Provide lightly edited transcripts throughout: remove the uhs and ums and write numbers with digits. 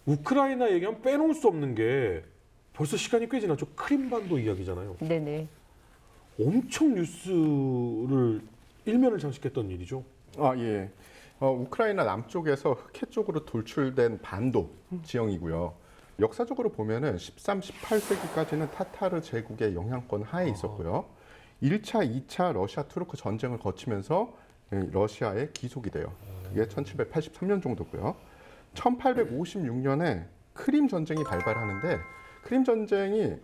우크라이나 얘기하면 빼놓을 수 없는 게 벌써 시간이 꽤 지났죠. 크림반도 이야기잖아요. 네네. 엄청 뉴스를 일면을 장식했던 일이죠. 아, 예. 우크라이나 남쪽에서 흑해 쪽으로 돌출된 반도 지형이고요. 역사적으로 보면은 13, 18세기까지는 타타르 제국의 영향권 하에 있었고요. 1차, 2차 러시아 투르크 전쟁을 거치면서 러시아에 귀속이 돼요. 그게 1783년 정도고요. 1856년에 크림 전쟁이 발발하는데 크림 전쟁이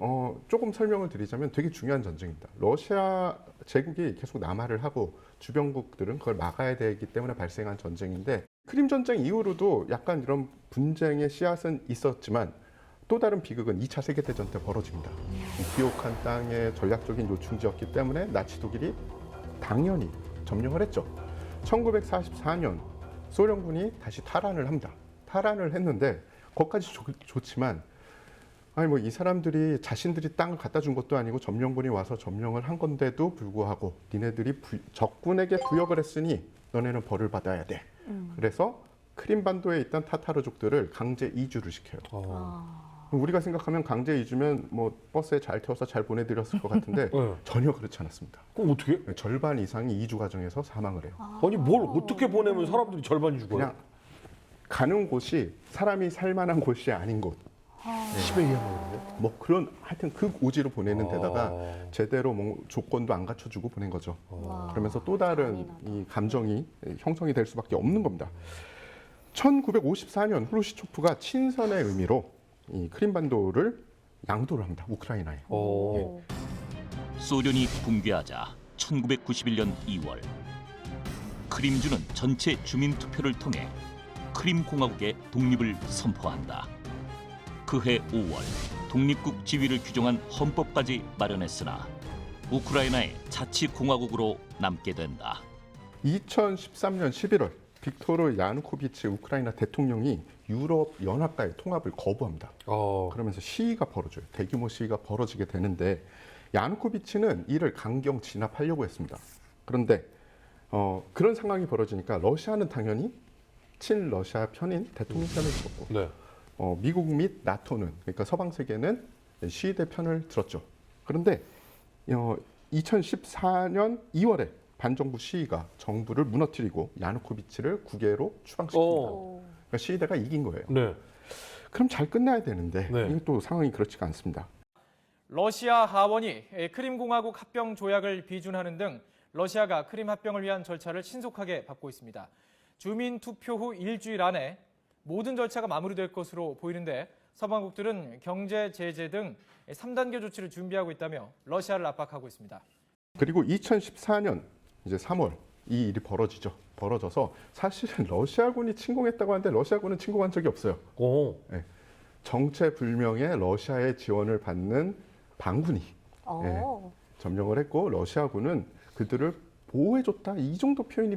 조금 설명을 드리자면 되게 중요한 전쟁입니다. 러시아 제국이 계속 남하를 하고 주변국들은 그걸 막아야 되기 때문에 발생한 전쟁인데 크림 전쟁 이후로도 약간 이런 분쟁의 씨앗은 있었지만 또 다른 비극은 2차 세계대전 때 벌어집니다. 기옥한 땅의 전략적인 요충지였기 때문에 나치 독일이 당연히 점령을 했죠. 1944년 소련군이 다시 탈환을 합니다. 탈환을 했는데 거기까지 좋지만 아니 뭐 이 사람들이 자신들이 땅을 갖다 준 것도 아니고 점령군이 와서 점령을 한 건데도 불구하고 니네들이 적군에게 부역을 했으니 너네는 벌을 받아야 돼. 그래서 크림반도에 있던 타타르족들을 강제 이주를 시켜요. 우리가 생각하면 강제 이주면 뭐 버스에 잘 태워서 잘 보내드렸을 것 같은데 네. 전혀 그렇지 않았습니다. 그럼 어떻게? 절반 이상이 이주 과정에서 사망을 해요. 아니 뭘 어떻게 보내면 사람들이 절반이 죽어요? 그냥 가는 곳이 사람이 살 만한 곳이 아닌 곳. 시베리아인가요? 뭐 그런 하여튼 극오지로 보내는 데다가 제대로 뭐 조건도 안 갖춰주고 보낸 거죠. 그러면서 또 다른 이 감정이 형성이 될 수밖에 없는 겁니다. 1954년 후르시초프가 친선의 의미로 이 크림반도를 양도를 합니다. 우크라이나에. 어. 소련이 붕괴하자 1991년 2월 크림주는 전체 주민 투표를 통해 크림 공화국의 독립을 선포한다. 그해 5월 독립국 지위를 규정한 헌법까지 마련했으나 우크라이나의 자치공화국으로 남게 된다. 2013년 11월 빅토르 야누코비치 우크라이나 대통령이 유럽 연합과의 통합을 거부합니다. 그러면서 시위가 벌어져요. 대규모 시위가 벌어지게 되는데 야누코비치는 이를 강경 진압하려고 했습니다. 그런데 그런 상황이 벌어지니까 러시아는 당연히 친러시아 편인 대통령 편을 들었고 네. 미국 및 나토는 그러니까 서방 세계는 시위대 편을 들었죠. 그런데 2014년 2월에 반정부 시위가 정부를 무너뜨리고 야누코비치를 국외로 추방시킵니다. 그러니까 시위대가 이긴 거예요. 네. 그럼 잘 끝나야 되는데 네. 이게 또 상황이 그렇지가 않습니다. 러시아 하원이 크림공화국 합병 조약을 비준하는 등 러시아가 크림 합병을 위한 절차를 신속하게 밟고 있습니다. 주민 투표 후 일주일 안에 모든 절차가 마무리될 것으로 보이는데 서방국들은 경제 제재 등 3단계 조치를 준비하고 있다며 러시아를 압박하고 있습니다. 그리고 2014년 이제 3월 이 일이 벌어져서 사실은 러시아군이 침공했다고 하는데 러시아군은 침공한 적이 없어요. 네. 정체불명의 러시아의 지원을 받는 반군이 점령을 했고 러시아군은 그들을 보호해줬다 이 정도 표현이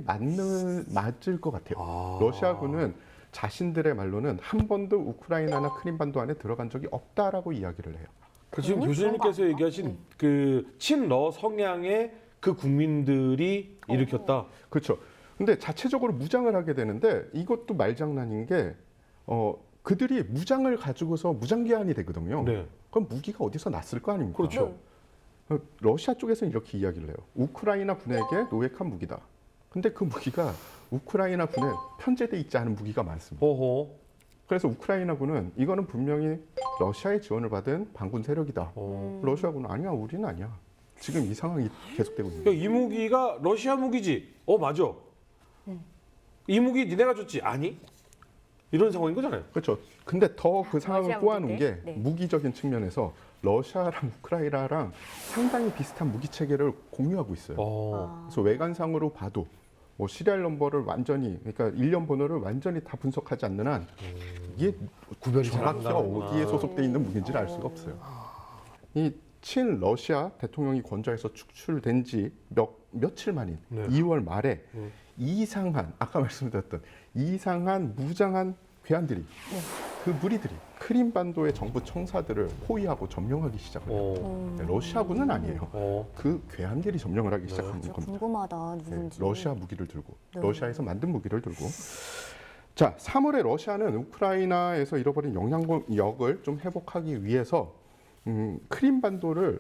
맞을 것 같아요. 러시아군은 자신들의 말로는 한 번도 우크라이나나 크림반도 안에 들어간 적이 없다라고 이야기를 해요. 지금 교수님께서 얘기하신 그 친러 성향의 그 국민들이 일으켰다. 그렇죠. 근데 자체적으로 무장을 하게 되는데 이것도 말장난인 게 그들이 무장을 가지고서 무장기한이 되거든요. 네. 그럼 무기가 어디서 났을 거 아닙니까? 그렇죠. 러시아 쪽에서는 이렇게 이야기를 해요. 우크라이나 군에게 노획한 무기다. 근데 그 무기가 우크라이나 군에 편제돼 있지 않은 무기가 많습니다. 어허. 그래서 우크라이나 군은 이거는 분명히 러시아의 지원을 받은 반군 세력이다. 러시아 군은 아니야, 우리는 아니야. 지금 이 상황이 계속되고 있는 거예요. 이 무기가 러시아 무기지. 맞아. 이 무기 니네가 줬지. 아니? 이런 상황인 거잖아요. 그렇죠. 근데 더 그 상황을 러시아 꼬아놓은 게 무기들? 네. 무기적인 측면에서 러시아랑 우크라이나랑 상당히 비슷한 무기 체계를 공유하고 있어요. 그래서 외관상으로 봐도 뭐 시리얼 넘버를 완전히 그러니까 일련 번호를 완전히 다 분석하지 않는 한 이게 구별이 잘 안 정확히가 나는구나. 어디에 소속돼 있는 무기인지를 알 수가 없어요. 이 친러시아 대통령이 권좌에서 축출된 지 며칠 만인 네. 2월 말에 이상한 아까 말씀드렸던 이상한 무장한 괴한들이 그 무리들이 크림반도의 정부 청사들을 포위하고 점령하기 시작해요. 러시아군은 아니에요. 그 괴한들이 점령을 하기 시작하는 겁니다. 궁금하다 네, 누군지. 러시아 무기를 들고 러시아에서 만든 무기를 들고 자, 3월에 러시아는 우크라이나에서 잃어버린 영향력을 좀 회복하기 위해서 크림반도를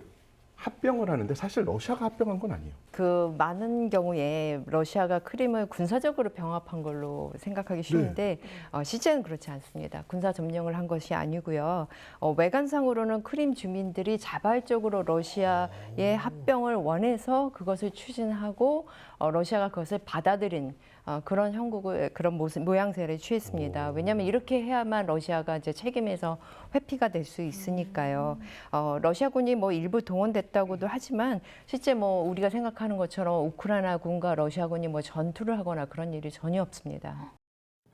합병을 하는데 사실 러시아가 합병한 건 아니에요. 그 많은 경우에 러시아가 크림을 군사적으로 병합한 걸로 생각하기 쉬운데 실제는 그렇지 않습니다. 군사 점령을 한 것이 아니고요. 외관상으로는 크림 주민들이 자발적으로 러시아의 합병을 원해서 그것을 추진하고 러시아가 그것을 받아들인 그런 형국을 그런 모양새를 취했습니다. 왜냐하면 이렇게 해야만 러시아가 이제 책임에서 회피가 될 수 있으니까요. 러시아군이 뭐 일부 동원됐다고도 하지만 실제 뭐 우리가 생각하는 것처럼 우크라이나군과 러시아군이 뭐 전투를 하거나 그런 일이 전혀 없습니다.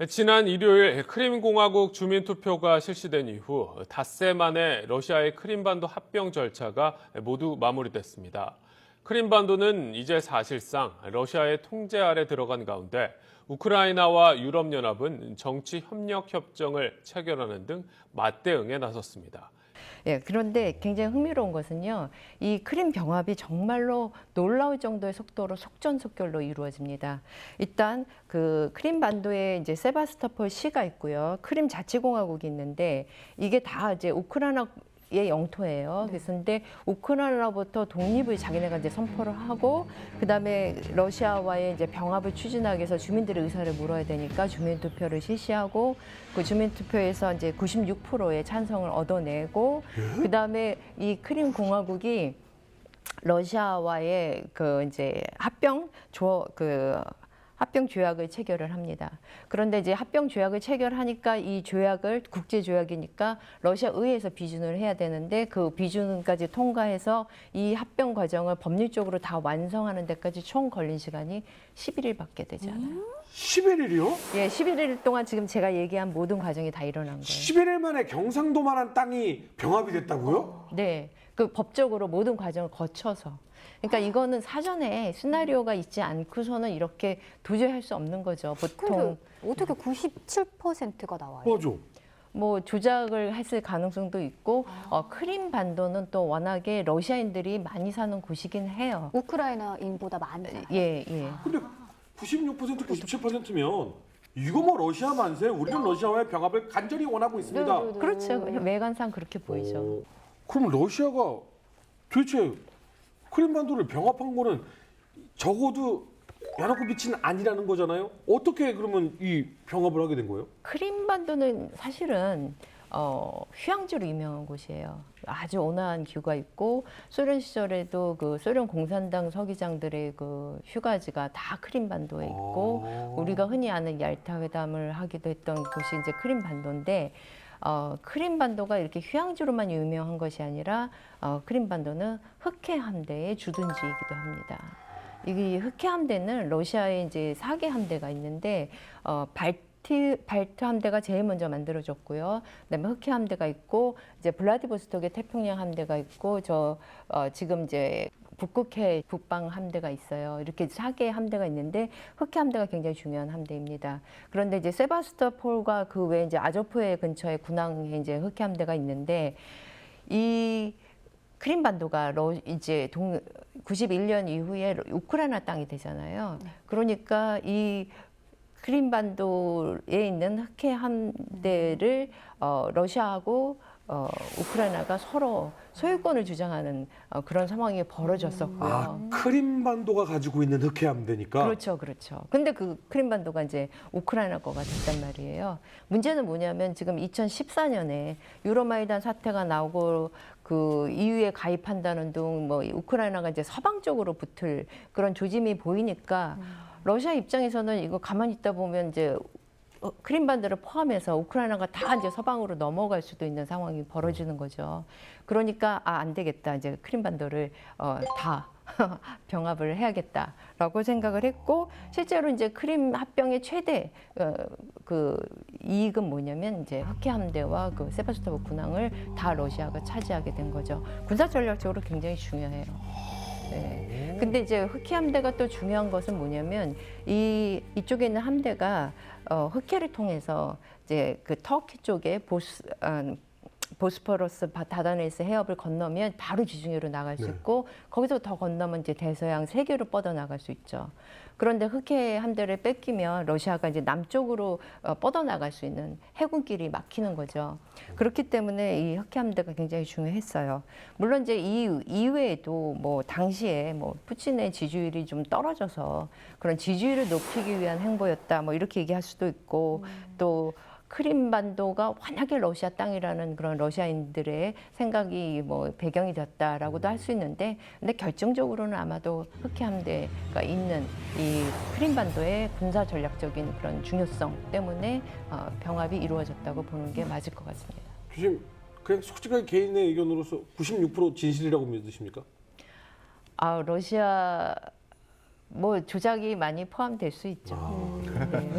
지난 일요일 크림공화국 주민투표가 실시된 이후 닷새 만에 러시아의 크림반도 합병 절차가 모두 마무리됐습니다. 크림반도는 이제 사실상 러시아의 통제 아래 들어간 가운데 우크라이나와 유럽연합은 정치 협력 협정을 체결하는 등 맞대응에 나섰습니다. 예, 그런데 굉장히 흥미로운 것은요, 이 크림 병합이 정말로 놀라울 정도의 속도로 속전속결로 이루어집니다. 일단 그 크림 반도에 이제 세바스토폴 시가 있고요, 크림 자치공화국이 있는데 이게 다 이제 우크라이나의 영토예요. 그런데 우크라이나로부터 독립을 자기네가 이제 선포를 하고, 그 다음에 러시아와의 이제 병합을 추진하기 위해서 주민들의 의사를 물어야 되니까 주민 투표를 실시하고, 그 주민 투표에서 이제 96%의 찬성을 얻어내고, 그 다음에 이 크림 공화국이 러시아와의 그 이제 합병 조약을 체결을 합니다. 그런데 이제 합병 조약을 체결하니까 이 조약을 국제 조약이니까 러시아 의회에서 비준을 해야 되는데 그 비준까지 통과해서 이 합병 과정을 법률적으로 다 완성하는 데까지 총 걸린 시간이 11일밖에 되지 않아요. 11일이요? 예, 11일 동안 지금 제가 얘기한 모든 과정이 다 일어난 거예요. 11일 만에 경상도만한 땅이 병합이 됐다고요? 네, 그 법적으로 모든 과정을 거쳐서. 그러니까 이거는 사전에 시나리오가 있지 않고서는 이렇게 도저히 할 수 없는 거죠. 보통 근데 어떻게 97%가 나와요? 맞아. 뭐 조작을 했을 가능성도 있고 크림 반도는 또 워낙에 러시아인들이 많이 사는 곳이긴 해요. 우크라이나인보다 많잖아요. 예, 예. 근데 96%, 97%면 이거 뭐 러시아 만세, 우리는 러시아와의 병합을 간절히 원하고 있습니다. 네. 그렇죠. 외관상 그렇게 보이죠. 그럼 러시아가 도대체 크림반도를 병합한 거는 적어도 야누코비치는 아니라는 거잖아요. 어떻게 그러면 이 병합을 하게 된 거예요? 크림 반도는 사실은 휴양지로 유명한 곳이에요. 아주 온화한 뷰가 있고 소련 시절에도 그 소련 공산당 서기장들의 그 휴가지가 다 크림 반도에 있고 우리가 흔히 아는 얄타 회담을 하기도 했던 곳이 이제 크림 반도인데 크림 반도가 이렇게 휴양지로만 유명한 것이 아니라 크림 반도는 흑해 함대의 주둔지이기도 합니다. 이 흑해 함대는 러시아에 이제 4개 함대가 있는데 발트 함대가 제일 먼저 만들어졌고요. 그다음에 흑해 함대가 있고 이제 블라디보스톡의 태평양 함대가 있고 지금 이제 북극해 북방 함대가 있어요. 이렇게 4개의 함대가 있는데 흑해 함대가 굉장히 중요한 함대입니다. 그런데 이제 세바스토폴과 그 외에 이제 아조프해 근처에 군항에 이제 흑해 함대가 있는데 이 크림 반도가 이제 91년 이후에 우크라이나 땅이 되잖아요. 그러니까 이 크림 반도에 있는 흑해 함대를 러시아하고 우크라이나가 서로 소유권을 주장하는 그런 상황이 벌어졌었고요. 크림반도가 가지고 있는 흑해 함대니까. 그렇죠, 그렇죠. 근데 그 크림반도가 이제 우크라이나 거가 됐단 말이에요. 문제는 뭐냐면 지금 2014년에 유로마이단 사태가 나오고 그 EU에 가입한다는 등 뭐 우크라이나가 이제 서방 쪽으로 붙을 그런 조짐이 보이니까 러시아 입장에서는 이거 가만히 있다 보면 이제 크림반도를 포함해서 우크라이나가 다 이제 서방으로 넘어갈 수도 있는 상황이 벌어지는 거죠. 그러니까 안 되겠다. 이제 크림반도를 다 병합을 해야겠다라고 생각을 했고 실제로 이제 크림 합병의 최대 그 이익은 뭐냐면 이제 흑해 함대와 그 세바스토폴 군항을 다 러시아가 차지하게 된 거죠. 군사 전략적으로 굉장히 중요해요. 네. 근데 이제 흑해 함대가 또 중요한 것은 뭐냐면 이쪽에 있는 함대가 흑해를 통해서 이제 그 터키 쪽에 보스포러스 다다네스 해협을 건너면 바로 지중해로 나갈 수 네. 있고 거기서 더 건너면 이제 대서양 세계로 뻗어 나갈 수 있죠. 그런데 흑해 함대를 뺏기면 러시아가 이제 남쪽으로 뻗어 나갈 수 있는 해군길이 막히는 거죠. 그렇기 때문에 이 흑해 함대가 굉장히 중요했어요. 물론 이제 이 이외에도 뭐 당시에 뭐 푸틴의 지지율이 좀 떨어져서 그런 지지율을 높이기 위한 행보였다. 뭐 이렇게 얘기할 수도 있고 또 크림반도가 워낙에 러시아 땅이라는 그런 러시아인들의 생각이 뭐 배경이 됐다라고도 할 수 있는데, 근데 결정적으로는 아마도 흑해 함대가 있는 이 크림반도의 군사 전략적인 그런 중요성 때문에 병합이 이루어졌다고 보는 게 맞을 것 같습니다. 교수님 그냥 솔직하게 개인의 의견으로서 96% 진실이라고 믿으십니까? 러시아 뭐 조작이 많이 포함될 수 있죠. 네.